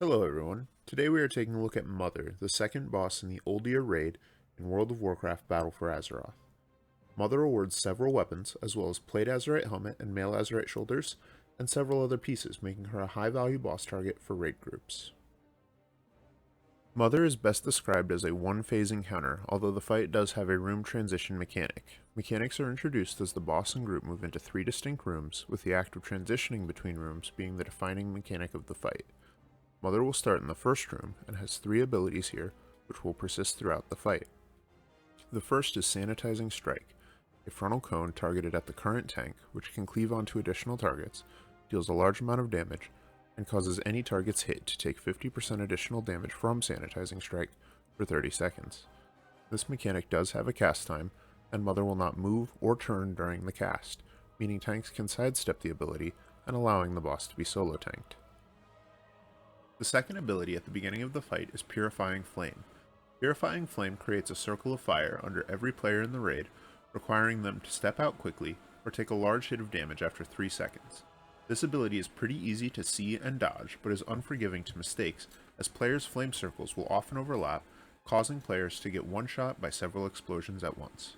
Hello everyone. Today we are taking a look at Mother, the second boss in the Uldir Raid in World of Warcraft Battle for Azeroth. Mother awards several weapons, as well as plate Azerite helmet and male Azerite shoulders, and several other pieces, making her a high-value boss target for raid groups. Mother is best described as a one-phase encounter, although the fight does have a room transition mechanic. Mechanics are introduced as the boss and group move into 3 distinct rooms, with the act of transitioning between rooms being the defining mechanic of the fight. Mother will start in the first room and has 3 abilities here, which will persist throughout the fight. The first is Sanitizing Strike, a frontal cone targeted at the current tank, which can cleave onto additional targets, deals a large amount of damage, and causes any targets hit to take 50% additional damage from Sanitizing Strike for 30 seconds. This mechanic does have a cast time, and Mother will not move or turn during the cast, meaning tanks can sidestep the ability and allowing the boss to be solo tanked. The second ability at the beginning of the fight is Purifying Flame. Purifying Flame creates a circle of fire under every player in the raid, requiring them to step out quickly or take a large hit of damage after 3 seconds. This ability is pretty easy to see and dodge, but is unforgiving to mistakes, as players' flame circles will often overlap, causing players to get one-shot by several explosions at once.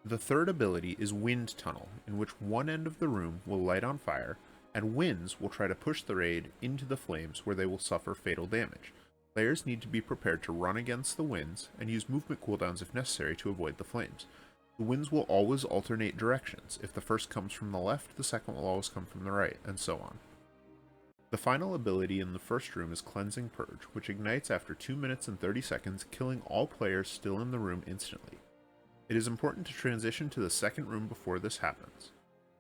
The third ability is Wind Tunnel, in which one end of the room will light on fire, and winds will try to push the raid into the flames where they will suffer fatal damage. Players need to be prepared to run against the winds and use movement cooldowns if necessary to avoid the flames. The winds will always alternate directions. If the first comes from the left, the second will always come from the right, and so on. The final ability in the first room is Cleansing Purge, which ignites after 2 minutes and 30 seconds, killing all players still in the room instantly. It is important to transition to the second room before this happens.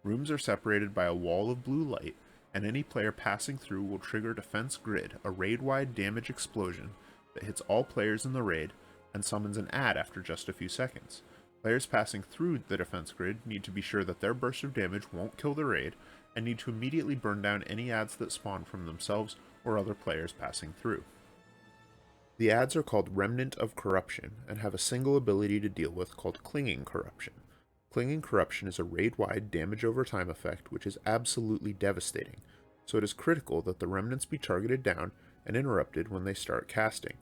Rooms are separated by a wall of blue light, and any player passing through will trigger Defense Grid, a raid-wide damage explosion that hits all players in the raid and summons an ad after just a few seconds. Players passing through the Defense Grid need to be sure that their burst of damage won't kill the raid, and need to immediately burn down any ads that spawn from themselves or other players passing through. The ads are called Remnant of Corruption, and have a single ability to deal with called Clinging Corruption. Clinging Corruption is a raid-wide damage over time effect which is absolutely devastating, so it is critical that the remnants be targeted down and interrupted when they start casting.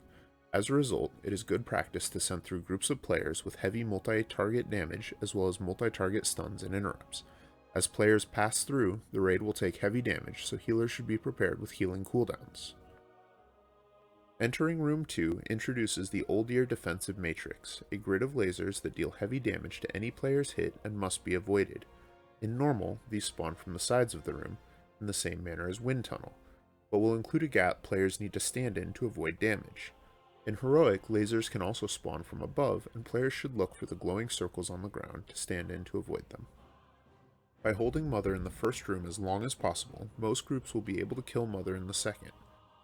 As a result, it is good practice to send through groups of players with heavy multi-target damage as well as multi-target stuns and interrupts. As players pass through, the raid will take heavy damage, so healers should be prepared with healing cooldowns. Entering Room 2 introduces the Uldir Defensive Matrix, a grid of lasers that deal heavy damage to any player's hit and must be avoided. In normal, these spawn from the sides of the room, in the same manner as Wind Tunnel, but will include a gap players need to stand in to avoid damage. In Heroic, lasers can also spawn from above, and players should look for the glowing circles on the ground to stand in to avoid them. By holding Mother in the first room as long as possible, most groups will be able to kill Mother in the second.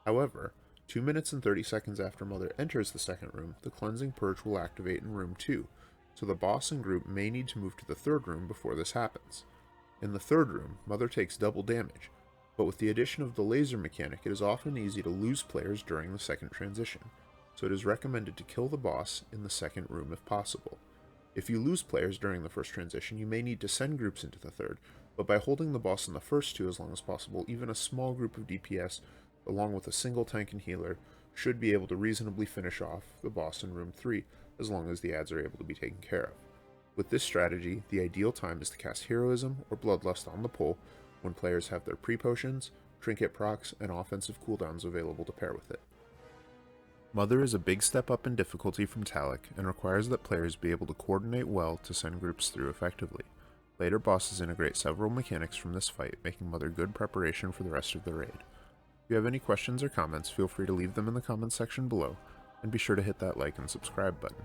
However, 2 minutes and 30 seconds after Mother enters the second room, the Cleansing Purge will activate in Room 2, so the boss and group may need to move to the third room before this happens. In the third room, Mother takes double damage, but with the addition of the laser mechanic, it is often easy to lose players during the second transition, so it is recommended to kill the boss in the second room if possible. If you lose players during the first transition, you may need to send groups into the third, but by holding the boss in the first 2 as long as possible, even a small group of DPS along with a single tank and healer, should be able to reasonably finish off the boss in Room 3 as long as the ads are able to be taken care of. With this strategy, the ideal time is to cast Heroism or Bloodlust on the pole when players have their pre-potions, trinket procs, and offensive cooldowns available to pair with it. Mother is a big step up in difficulty from Talic and requires that players be able to coordinate well to send groups through effectively. Later bosses integrate several mechanics from this fight, making Mother good preparation for the rest of the raid. If you have any questions or comments, feel free to leave them in the comments section below, and be sure to hit that like and subscribe button.